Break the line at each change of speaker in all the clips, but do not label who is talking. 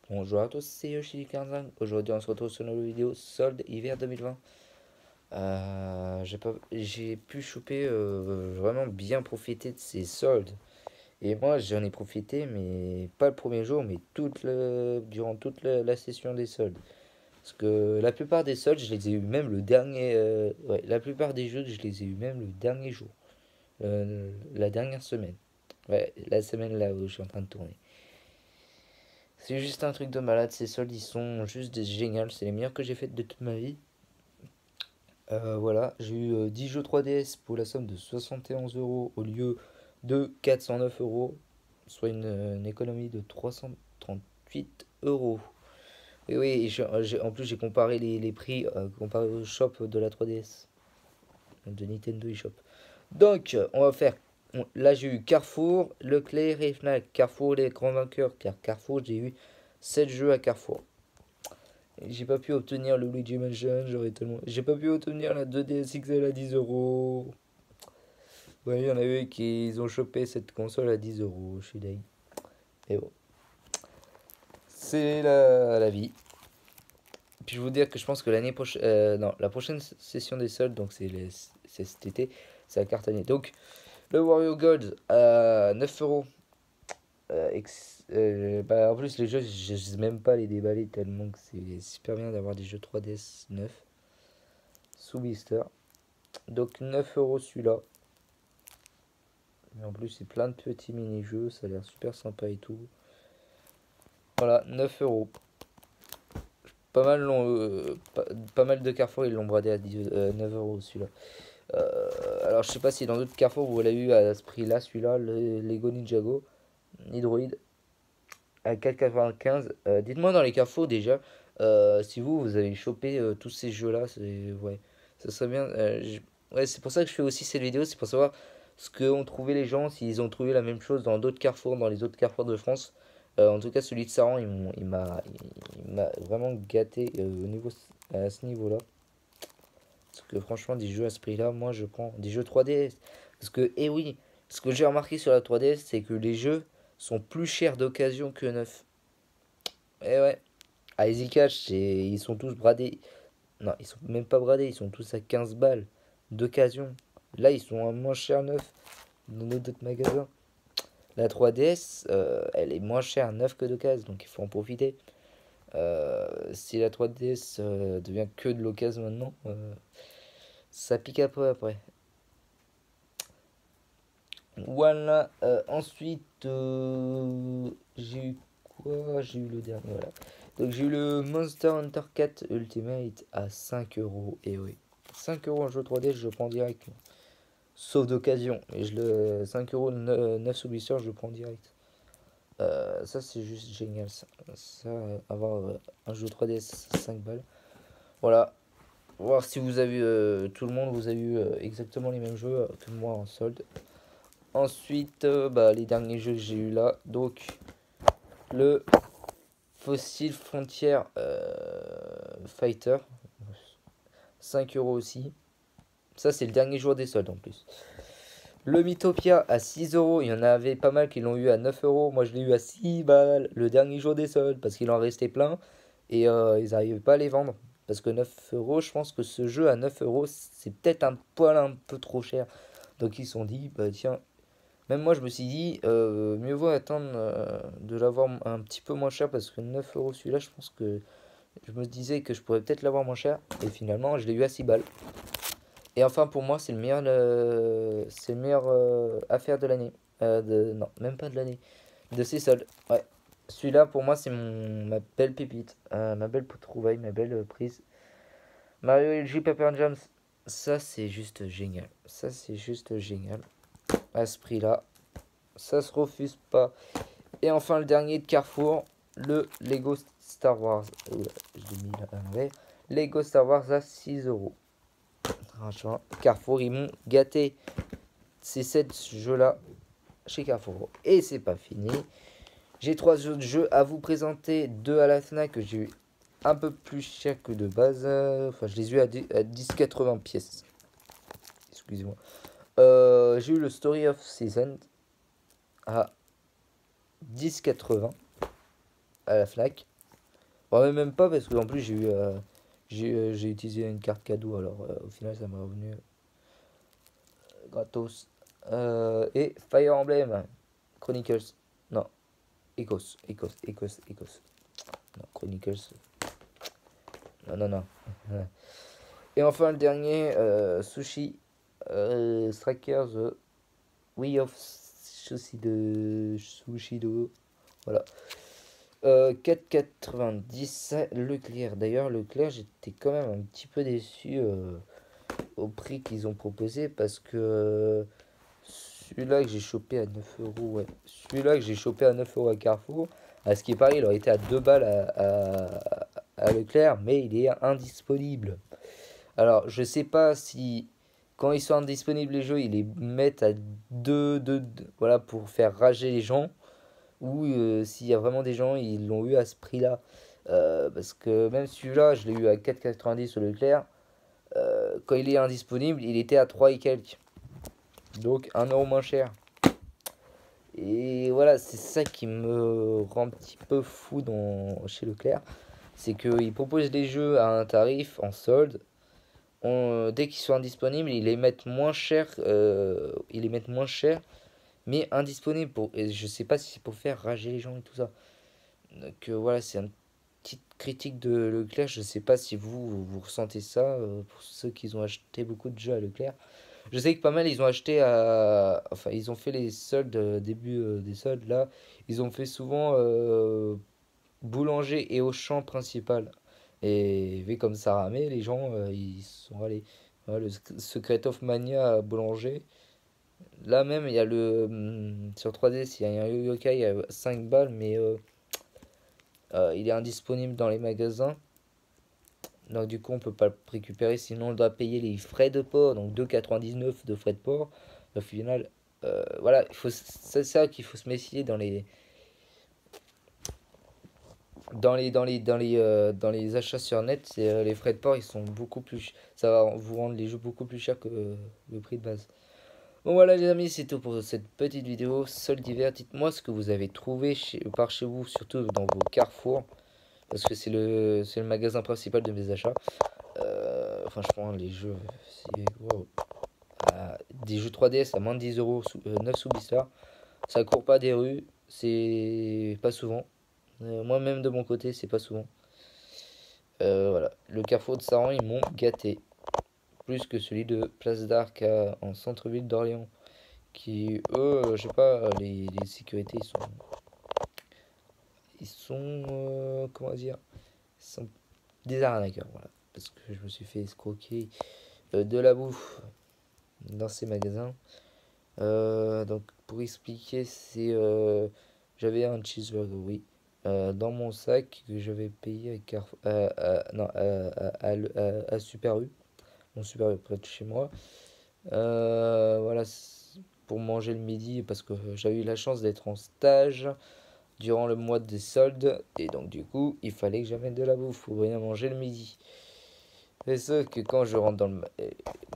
Bonjour à tous, c'est Yoshi45. Aujourd'hui, on se retrouve sur une nouvelle vidéo solde hiver 2020. J'ai pu choper, vraiment bien profiter de ces soldes. Et moi, j'en ai profité, mais pas le premier jour, mais durant toute la session des soldes. Parce que la plupart des soldes, je les ai eu même le dernier. Ouais, la plupart des jeux, je les ai eu même le dernier jour. La dernière semaine. Ouais, la semaine là où je suis en train de tourner. C'est juste un truc de malade, ces soldes ils sont juste géniaux, c'est les meilleurs que j'ai fait de toute ma vie. Voilà, j'ai eu 10 jeux 3DS pour la somme de 71 euros au lieu de 409 euros, soit une économie de 338 euros. Et oui, en plus j'ai comparé les prix comparé au shop de la 3DS, de Nintendo eShop. Donc, on va faire. Là, j'ai eu Carrefour, Leclerc et Fnac. Carrefour, les grands vainqueurs, car Carrefour, j'ai eu 7 jeux à Carrefour. J'ai pas pu obtenir le Luigi Mansion, j'aurais tellement. J'ai pas pu obtenir la 2DS XL à 10 euros. Ouais, il y en a eu qui ont chopé cette console à 10 euros, je suis dingue. Et bon, c'est la vie. Puis je vous dire que je pense que l'année prochaine. Non, la prochaine session des soldes, donc c'est cet été, c'est à cartonner. Donc, le Wario Gold à 9 euros. Bah, en plus, les jeux, je sais même pas les déballer tellement que c'est super bien d'avoir des jeux 3DS neufs sous blister. Donc 9 euros celui-là. Mais en plus, c'est plein de petits mini-jeux, ça a l'air super sympa et tout. Voilà, 9 euros. Pas mal de Carrefour, ils l'ont bradé à 9 euros celui-là. Alors, je sais pas si dans d'autres Carrefour vous l'avez eu à ce prix-là, celui-là, le Lego Ninjago Hydroid à 4,95. Dites-moi dans les Carrefour déjà si vous avez chopé tous ces jeux-là. Ouais, ça serait bien. Ouais, c'est pour ça que je fais aussi cette vidéo, c'est pour savoir ce qu'ont trouvé les gens, s'ils ont trouvé la même chose dans d'autres Carrefour, dans les autres Carrefour de France. En tout cas, celui de Saran, il m'a vraiment gâté à ce niveau-là. Parce que franchement, des jeux à ce prix-là, moi je prends des jeux 3DS. Parce que, eh oui, ce que j'ai remarqué sur la 3DS, c'est que les jeux sont plus chers d'occasion que neufs. Eh ouais, à Easy Cash, ils sont tous bradés. Non, ils sont même pas bradés, ils sont tous à 15 balles d'occasion. Là, ils sont à moins cher neuf dans nos autres magasins. La 3DS, elle est moins chère neuf que d'occasion, donc il faut en profiter. Si la 3DS devient que de l'occasion maintenant, ça pique un peu après. Voilà, ensuite, j'ai eu quoi? J'ai eu le dernier, voilà. Donc j'ai eu le Monster Hunter 4 Ultimate à 5 euros. Et oui, 5 euros en jeu 3D, je le prends direct. Sauf d'occasion. Mais 5 euros 9 sous blister, je le prends direct. Ça, c'est juste génial. Ça avoir un jeu 3DS 5 balles. Voilà. Voir si vous avez tout le monde, vous avez eu exactement les mêmes jeux que moi en solde. Ensuite, bah, les derniers jeux que j'ai eu là. Donc, le Fossil Frontier Fighter. 5 euros aussi. Ça, c'est le dernier jour des soldes en plus. Le Mythopia à 6 euros. Il y en avait pas mal qui l'ont eu à 9 euros. Moi, je l'ai eu à 6 balles le dernier jour des soldes parce qu'il en restait plein. Et ils n'arrivaient pas à les vendre. Parce que 9 euros, je pense que ce jeu à 9 euros, c'est peut-être un poil un peu trop cher. Donc, ils se sont dit, bah tiens. Même moi, je me suis dit, mieux vaut attendre de l'avoir un petit peu moins cher. Parce que 9 euros celui-là, je pense que je me disais que je pourrais peut-être l'avoir moins cher. Et finalement, je l'ai eu à 6 balles. Et enfin, pour moi, c'est le meilleur affaire de l'année. Non, même pas de l'année. De ces soldes. Ouais. Celui-là, pour moi, c'est ma belle pépite. Ma belle trouvaille, ma belle prise. Mario et Luigi Paper Jams. Ça, c'est juste génial. Ça, c'est juste génial. À ce prix-là. Ça se refuse pas. Et enfin, le dernier de Carrefour. Le Lego Star Wars. Je l'ai mis là à l'envers. Lego Star Wars à 6 euros. Franchement, Carrefour, ils m'ont gâté. Ces 7 jeux-là chez Carrefour. Et c'est pas fini. J'ai 3 autres jeux à vous présenter. 2 à la Fnac que j'ai eu un peu plus cher que de base. Enfin, je les ai eu à 10,80 pièces. Excusez-moi. J'ai eu le Story of Season à 10,80 à la Fnac. Ouais, même pas parce que en plus j'ai utilisé une carte cadeau, alors au final ça m'a revenu gratos. Et Fire Emblem Chronicles. Non, Ecos. Non, Chronicles. Non, non, non. Et enfin le dernier, Sushi Strikers Way of Sushido. Voilà. 4,90 Leclerc. D'ailleurs, Leclerc, j'étais quand même un petit peu déçu au prix qu'ils ont proposé parce que celui-là que j'ai chopé à 9 euros, ouais. Celui-là que j'ai chopé à 9 euros à Carrefour, à ce qui est pareil, il aurait été à 2 balles à Leclerc, mais il est indisponible. Alors, je sais pas si quand ils sont indisponibles les jeux, ils les mettent à 2, voilà, pour faire rager les gens, ou s'il y a vraiment des gens, ils l'ont eu à ce prix-là. Parce que même celui-là, je l'ai eu à 4,90 au Leclerc. Quand il est indisponible, il était à 3 et quelques. Donc 1 euro moins cher. Et voilà, c'est ça qui me rend un petit peu fou chez Leclerc. C'est qu'ils proposent des jeux à un tarif en solde. Dès qu'ils sont indisponibles, ils les mettent moins cher, mais indisponibles. Et je sais pas si c'est pour faire rager les gens et tout ça. Donc voilà, c'est une petite critique de Leclerc. Je sais pas si vous ressentez ça, pour ceux qui ont acheté beaucoup de jeux à Leclerc. Je sais que pas mal ils ont acheté enfin ils ont fait les soldes, début des soldes là. Ils ont fait souvent Boulanger et Auchan principal. Et vu comme ça ramait, les gens ils sont allés. Voilà, le Secret of Mania à Boulanger. Là même il y a sur 3DS il y a un yokai à 5 balles mais il est indisponible dans les magasins. Donc du coup on peut pas le récupérer, sinon on doit payer les frais de port, donc 2,99 de frais de port. Au final, voilà, c'est ça qu'il faut se méfier dans les achats sur net, c'est les frais de port, ils sont beaucoup plus, ça va vous rendre les jeux beaucoup plus chers que le prix de base. Bon voilà les amis, c'est tout pour cette petite vidéo solde d'hiver. Dites-moi ce que vous avez trouvé par chez vous, surtout dans vos carrefours, parce que c'est le magasin principal de mes achats. Franchement, les jeux, c'est wow. Des jeux 3DS à moins de 10 euros, 9 sous Bistar. Ça court pas des rues, c'est pas souvent. Moi-même de mon côté, c'est pas souvent. Voilà. Le carrefour de Saran, ils m'ont gâté. Plus que celui de Place d'Arc en centre-ville d'Orléans. Qui, eux, je sais pas, les sécurités, comment dire, ils sont des arnaqueurs, voilà. Parce que je me suis fait escroquer de la bouffe dans ces magasins. Donc pour expliquer, j'avais un cheeseburger, oui, dans mon sac que j'avais payé à Carrefour, non, à Super U, mon Super U près de chez moi. Voilà, pour manger le midi parce que j'avais eu la chance d'être en stage durant le mois des soldes et donc du coup il fallait que j'amène de la bouffe pour bien manger le midi. C'est ça que quand je rentre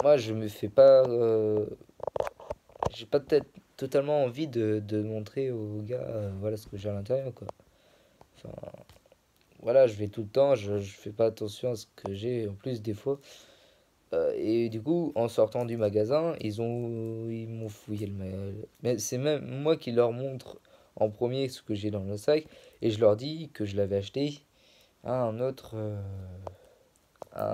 moi je me fais pas j'ai pas peut-être totalement envie de montrer aux gars voilà ce que j'ai à l'intérieur quoi. Enfin voilà, je vais tout le temps, je fais pas attention à ce que j'ai en plus des fois. Et du coup, en sortant du magasin, ils m'ont fouillé le mail. Mais c'est même moi qui leur montre en premier ce que j'ai dans le sac et je leur dis que je l'avais acheté à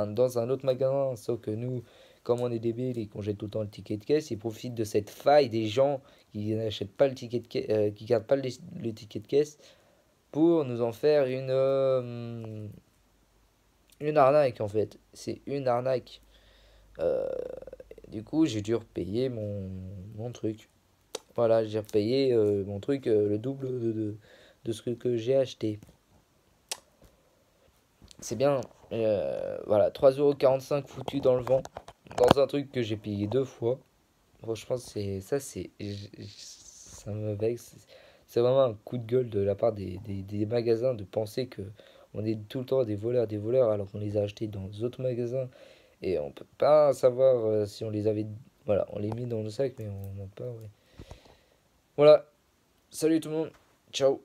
dans un autre magasin. Sauf que nous, comme on est débiles et qu'on jette tout le temps le ticket de caisse, ils profitent de cette faille des gens qui n'achètent pas le ticket de caisse, qui gardent pas le ticket de caisse pour nous en faire une arnaque en fait. C'est une arnaque. Euh, du coup, j'ai dû repayer mon truc. Voilà, j'ai repayé mon truc le double de ce que j'ai acheté. C'est bien. Voilà, 3,45 € foutu dans le vent. Dans un truc que j'ai payé 2 fois. Franchement, ça me vexe. C'est vraiment un coup de gueule de la part des magasins de penser que on est tout le temps des voleurs, alors qu'on les a achetés dans d'autres magasins. Et on peut pas savoir si on les avait. Voilà, on les met dans le sac, mais on n'a pas. Ouais. Voilà, salut tout le monde. Ciao.